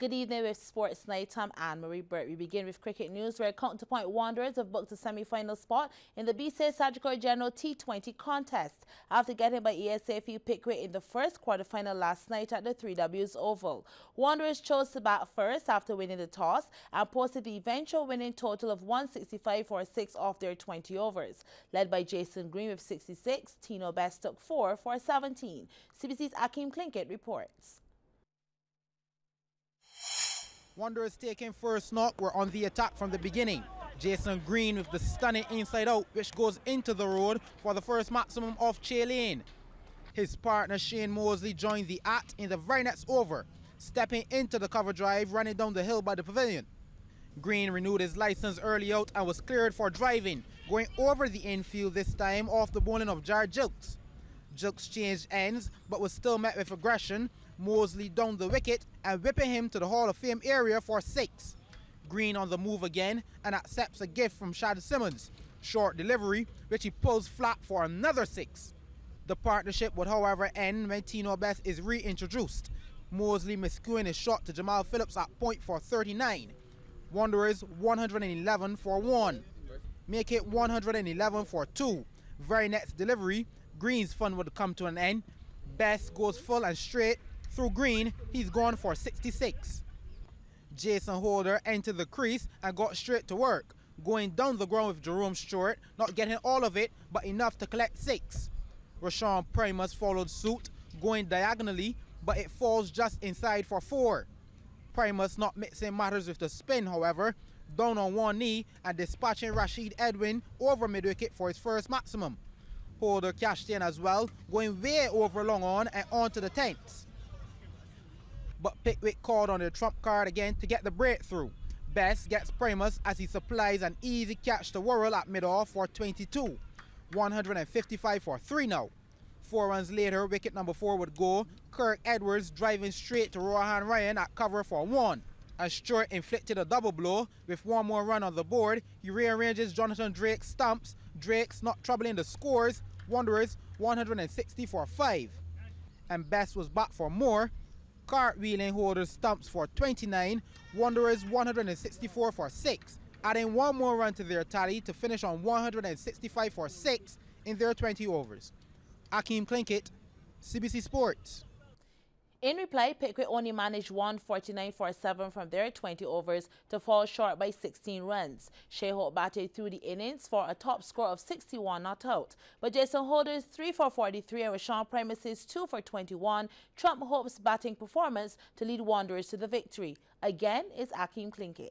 Good evening with Sports Night. I'm Anne-Marie Burt. We begin with cricket news where Counterpoint Wanderers have booked a semi-final spot in the BC Sagicor General T20 contest after getting by ESAFU Pickwick in the first quarter-final last night at the 3Ws Oval. Wanderers chose to bat first after winning the toss and posted the eventual winning total of 165 for 6 off their 20 overs. Led by Jason Green with 66, Tino Best took 4 for 17. CBC's Akeem Klinkett reports. Wanderers taking first knock were on the attack from the beginning. Jason Green with the stunning inside out which goes into the road for the first maximum off Che Lane. His partner Shane Mosley joined the act in the very next over, stepping into the cover drive running down the hill by the pavilion. Green renewed his license early out and was cleared for driving, going over the infield this time off the bowling of Jared Jukes. Jukes changed ends but was still met with aggression. Mosley down the wicket and whipping him to the Hall of Fame area for 6. Green on the move again and accepts a gift from Shad Simmons. Short delivery which he pulls flat for another 6. The partnership would however end when Tino Best is reintroduced. Mosley miscuing his shot to Jamal Phillips at point for 39. Wanderers 111 for 1. Make it 111 for 2. Very next delivery, Green's fun would come to an end. Best goes full and straight. Through Green, he's gone for 66. Jason Holder entered the crease and got straight to work, going down the ground with Jerome Stewart, not getting all of it, but enough to collect 6. Rashawn Primus followed suit, going diagonally, but it falls just inside for 4. Primus not mixing matters with the spin, however, down on one knee and dispatching Rashid Edwin over mid-wicket for his first maximum. Holder cashed in as well, going way over long on and onto the 10th. But Pickwick called on the trump card again to get the breakthrough. Best gets Primus as he supplies an easy catch to Worrell at mid-off for 22. 155 for 3 now. 4 runs later, wicket number 4 would go. Kirk Edwards driving straight to Rohan Ryan at cover for 1. As Stewart inflicted a double blow with 1 more run on the board, he rearranges Jonathan Drake's stumps. Drake's not troubling the scores. Wanderers 160 for 5. And Best was back for more. Cartwheeling Holder's stumps for 29, Wanderers 164 for 6, adding 1 more run to their tally to finish on 165 for 6 in their 20 overs. Akeem Klinkett, CBC Sports. In reply, Pickwick only managed 149 for 7 from their 20 overs to fall short by 16 runs. Shea Hope batted through the innings for a top score of 61 not out. But Jason Holder's 3 for 43 and Rashawn Primus's 2 for 21 trumped Hope's batting performance to lead Wanderers to the victory. Again, it's Akeem Klinkett.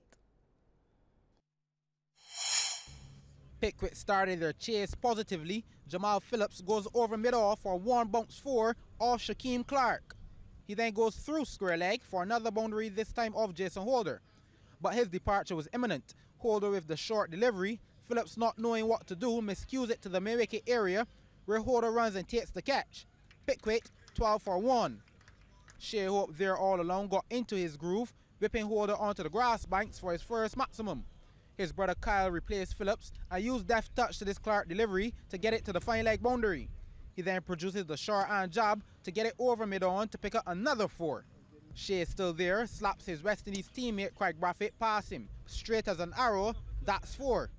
Pickwick started their chase positively. Jamal Phillips goes over mid-off for 1 bounce 4 off Shaquem Clark. He then goes through square leg for another boundary, this time off Jason Holder. But his departure was imminent. Holder with the short delivery. Phillips not knowing what to do, miscues it to the mid-wicket area where Holder runs and takes the catch. Pickwick 12 for 1. Shea Hope there all along got into his groove, whipping Holder onto the grass banks for his first maximum. His brother Kyle replaced Phillips and used deft touch to this Clark delivery to get it to the fine leg boundary. He then produces the short-hand jab to get it over mid-on to pick up another 4. Shea is still there, slaps his West Indies teammate Craig Brathwaite past him. Straight as an arrow, that's 4.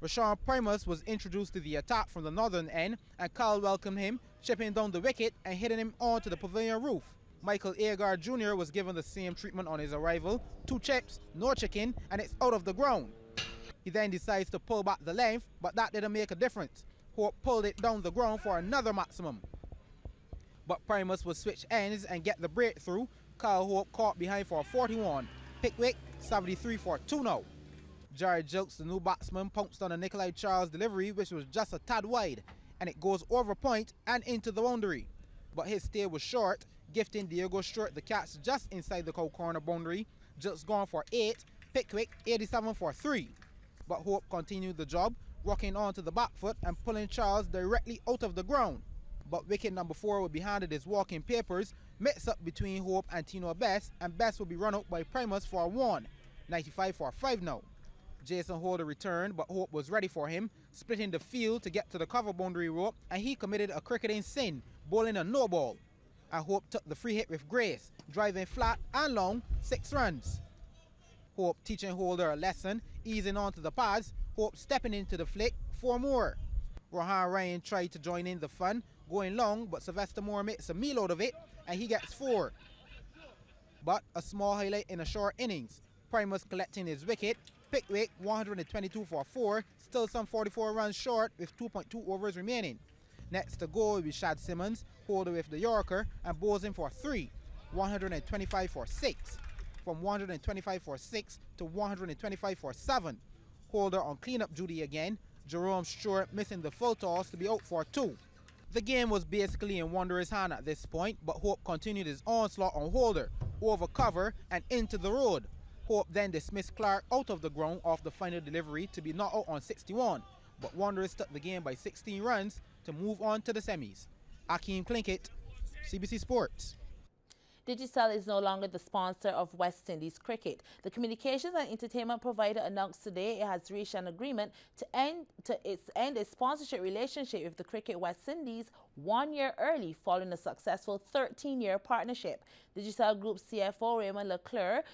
Rashawn Primus was introduced to the attack from the northern end and Kyle welcomed him, chipping down the wicket and hitting him onto the pavilion roof. Michael Agar Jr. was given the same treatment on his arrival. 2 chips, no chicken, and it's out of the ground. He then decides to pull back the length, but that didn't make a difference. Hope pulled it down the ground for another maximum. But Primus would switch ends and get the breakthrough. Kyle Hope caught behind for 41. Pickwick 73 for 2 now. Jared Jukes, the new batsman, pounced on a Nikolai Charles delivery which was just a tad wide, and it goes over point and into the boundary. But his stay was short, gifting Diego Stewart the catch just inside the cow corner boundary. Jukes gone for 8, Pickwick 87 for 3. But Hope continued the job, rocking onto the back foot and pulling Charles directly out of the ground. But wicket number 4 would be handed his walking papers, mix up between Hope and Tino Best, and Best will be run out by Primus for 1, 95 for 5 now. Jason Holder returned, but Hope was ready for him, splitting the field to get to the cover boundary rope, and he committed a cricketing sin, bowling a no ball. and Hope took the free hit with grace, driving flat and long 6 runs. Hope teaching Holder a lesson, easing onto the pads, Hope stepping into the flick, 4 more. Rohan Ryan tried to join in the fun, going long, but Sylvester Moore makes a meal out of it, and he gets 4. But a small highlight in a short innings. Primus collecting his wicket, Pickwick 122 for 4, still some 44 runs short with 2.2 overs remaining. Next to go will be Shad Simmons, Holder with the Yorker, and Bosin for 3, 125 for 6. From 125 for 6 to 125 for 7. Holder on cleanup duty again, Jerome Stewart missing the full toss to be out for 2. The game was basically in Wanderers' hand at this point, but Hope continued his onslaught on Holder, over cover and into the road. Hope then dismissed Clark out of the ground off the final delivery to be not out on 61, but Wanderers took the game by 16 runs to move on to the semis. Akeem Klinkett, CBC Sports. Digicel is no longer the sponsor of West Indies cricket. The communications and entertainment provider announced today it has reached an agreement to end its sponsorship relationship with the Cricket West Indies 1 year early following a successful 13-year partnership. Digicel Group CFO Raymond Leclerc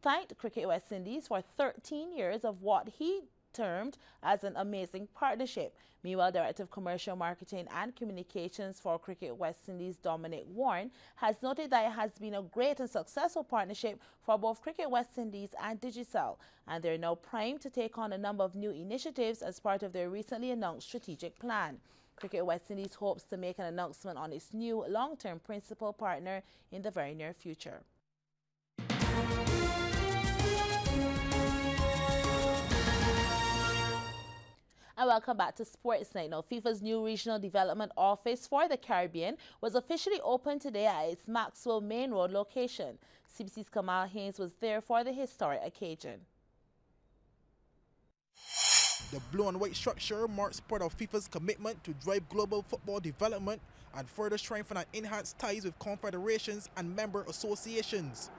thanked Cricket West Indies for 13 years of what he termed as an amazing partnership. Meanwhile, Director of Commercial Marketing and Communications for Cricket West Indies, Dominic Warren, has noted that it has been a great and successful partnership for both Cricket West Indies and Digicel, and they're now primed to take on a number of new initiatives as part of their recently announced strategic plan. Cricket West Indies hopes to make an announcement on its new long-term principal partner in the very near future. And welcome back to Sports Night. Now, FIFA's new Regional Development Office for the Caribbean was officially opened today at its Maxwell Main Road location. CBC's Kamal Haynes was there for the historic occasion. The blue and white structure marks part of FIFA's commitment to drive global football development and further strengthen and enhance ties with confederations and member associations.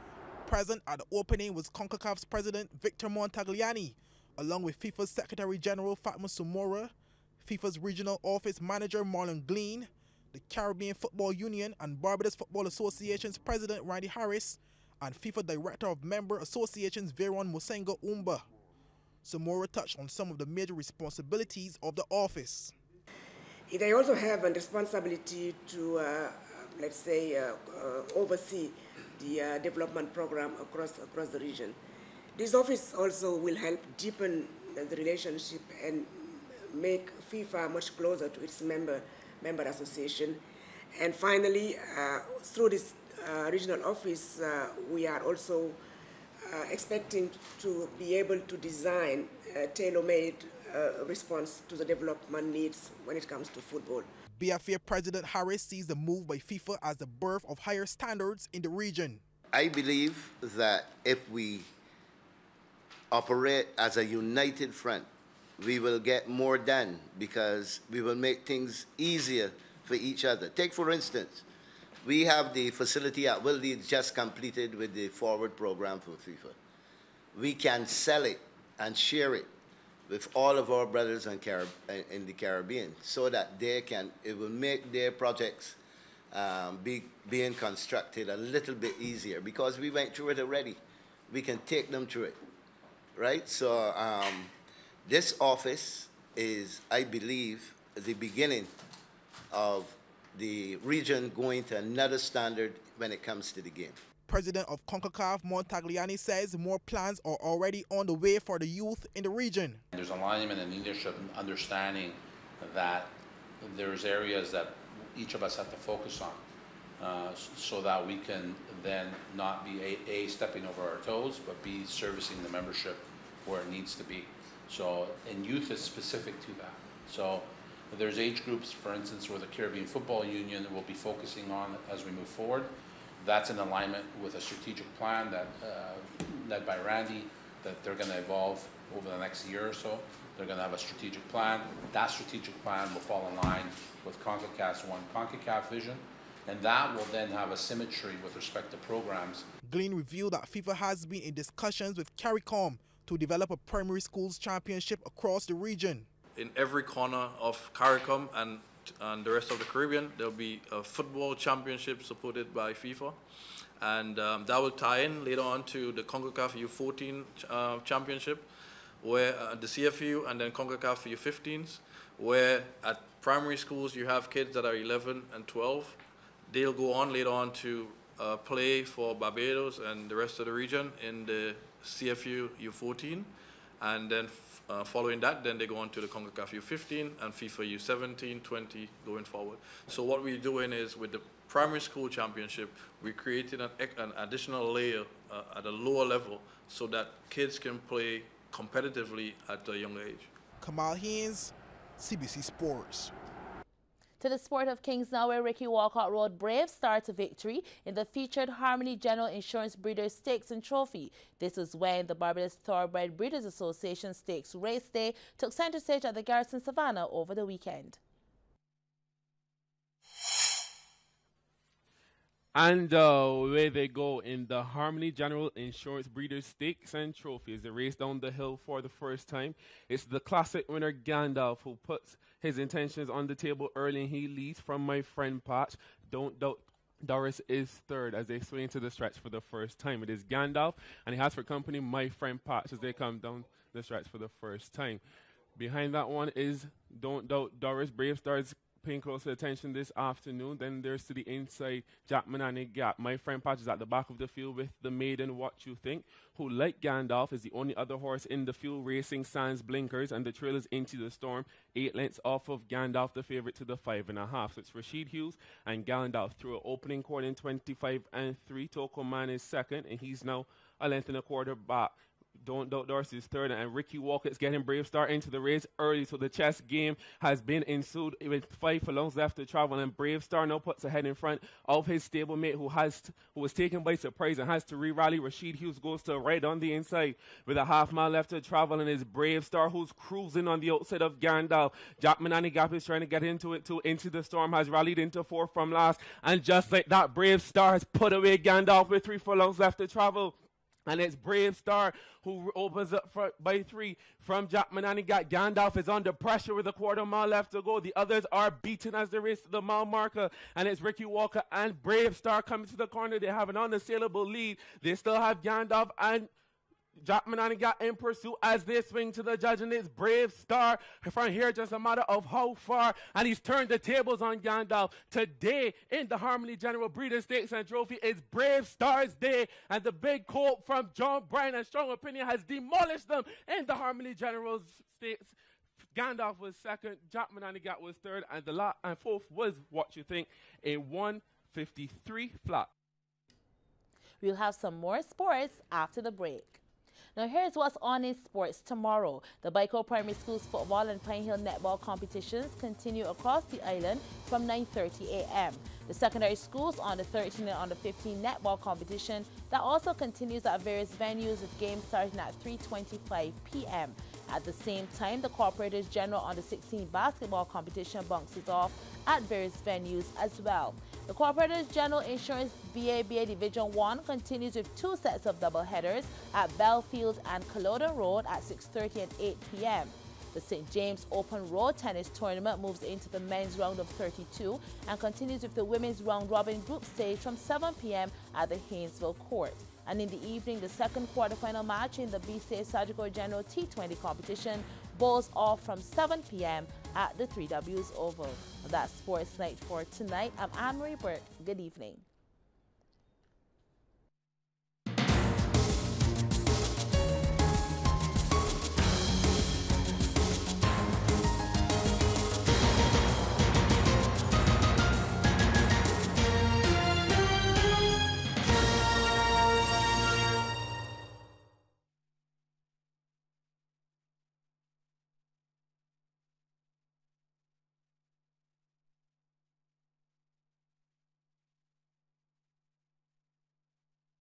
Present at the opening was CONCACAF's president Victor Montagliani, along with FIFA's Secretary General Fatma Sumora, FIFA's Regional Office Manager Marlon Glean, the Caribbean Football Union and Barbados Football Association's President Randy Harris, and FIFA Director of Member Associations Veron Musenga Umba. Sumora touched on some of the major responsibilities of the office. They also have a responsibility to, oversee the development program across the region. This office also will help deepen the relationship and make FIFA much closer to its member association. And finally, through this regional office, we are also expecting to be able to design a tailor-made response to the development needs when it comes to football. BFA President Harris sees the move by FIFA as the birth of higher standards in the region. I believe that if we operate as a united front, we will get more done because we will make things easier for each other. Take, for instance, we have the facility at Wildy just completed with the forward program for FIFA. We can sell it and share it with all of our brothers in the Caribbean so that it will make their projects being constructed a little bit easier because we went through it already. We can take them through it. Right, so this office is, I believe, the beginning of the region going to another standard when it comes to the game. President of CONCACAF, Montagliani, says more plans are already on the way for the youth in the region. There's alignment and leadership and understanding that there's areas that each of us have to focus on so that we can then not be A, stepping over our toes, but B, servicing the membership where it needs to be. So, and youth is specific to that. So there's age groups, for instance, where the Caribbean Football Union will be focusing on as we move forward. That's in alignment with a strategic plan that led by Randy, that they're going to evolve over the next year or so. They're going to have a strategic plan. That strategic plan will fall in line with CONCACAF's One CONCACAF vision, and that will then have a symmetry with respect to programs. Glean revealed that FIFA has been in discussions with CARICOM to develop a primary schools championship across the region. In every corner of CARICOM and and the rest of the Caribbean. There'll be a football championship supported by FIFA. And that will tie in later on to the CONCACAF U14 championship, where the CFU and then CONCACAF U15s, where at primary schools you have kids that are 11 and 12. They'll go on later on to play for Barbados and the rest of the region in the CFU U14. And then following that, then they go on to the CONCACAF U15 and FIFA U17, 20 going forward. So what we're doing is with the primary school championship, we created an additional layer at a lower level so that kids can play competitively at a younger age. Kamal Haynes, CBC Sports. To the sport of Kings now, where Ricky Walcott rode Brave Star to victory in the featured Harmony General Insurance Breeders' Stakes and Trophy. This was when the Barbados Thoroughbred Breeders Association Stakes Race Day took center stage at the Garrison Savannah over the weekend. And away they go in the Harmony General Insurance Breeders' Stakes and Trophy as they race down the hill for the first time. It's the classic winner Gandalf who puts his intentions on the table early, and he leads from My Friend Patch. Don't Doubt Doris is third as they swing into the stretch for the first time. It is Gandalf, and he has for company My Friend Patch as they come down the stretch for the first time. Behind that one is Don't Doubt Doris. Brave Stars paying closer attention this afternoon. Then there's to the inside Jackman and Gap. My Friend Patch is at the back of the field with the maiden What You Think, who, like Gandalf, is the only other horse in the field racing sans blinkers, and the trail is Into the Storm, 8 lengths off of Gandalf, the favorite, to the 5.5. So it's Rashid Hughes and Gandalf through an opening quarter in 25 and 3. Toko Man is second, and he's now a length and a quarter back. Don't Doubt Doris is third, and Ricky Walker is getting Brave Star into the race early. So the chess game has been ensued with 5 furlongs left to travel, and Brave Star now puts ahead in front of his stablemate who was taken by surprise and has to re-rally. Rashid Hughes goes to right on the inside with a half mile left to travel, and it's Brave Star who's cruising on the outside of Gandalf. Jackman and Gap is trying to get into it too. Into the Storm has rallied into 4 from last, and just like that, Brave Star has put away Gandalf with 3 furlongs left to travel. And it's Brave Star who opens up by 3 from Jackman, and he got Gandalf is under pressure with a quarter mile left to go. The others are beaten as they race to the mile marker, and it's Ricky Walker and Brave Star coming to the corner. They have an unassailable lead. They still have Gandalf and Jackman and got in pursuit as they swing to the judge, and it's Brave Star from here, just a matter of how far, and he's turned the tables on Gandalf. Today in the Harmony General Breeders' Stakes and Trophy, it's Brave Star's day, and the big colt from John Bryan and Strong Opinion has demolished them in the Harmony General Stakes. Gandalf was second, Jackman and Gat was third, and fourth was What You Think, a 1:53 flat. We'll have some more sports after the break. Now here's what's on in sports tomorrow. The Baiko Primary School's football and Pine Hill netball competitions continue across the island from 9:30 a.m. The secondary schools on the 13 and on the 15 netball competition that also continues at various venues with games starting at 3:25 p.m. At the same time, the Corporators General on the 16 basketball competition bounces off at various venues as well. The Corporators General Insurance BABA Division 1 continues with 2 sets of double headers at Belfield and Culloden Road at 6:30 and 8 p.m. The St. James Open Road Tennis Tournament moves into the men's round of 32 and continues with the women's round-robin group stage from 7 p.m. at the Haynesville Court. And in the evening, the second quarterfinal match in the BCA Surgical General T20 competition bowls off from 7 p.m. at the 3Ws Oval. That's Sports Night for tonight. I'm Anne-Marie Burke. Good evening.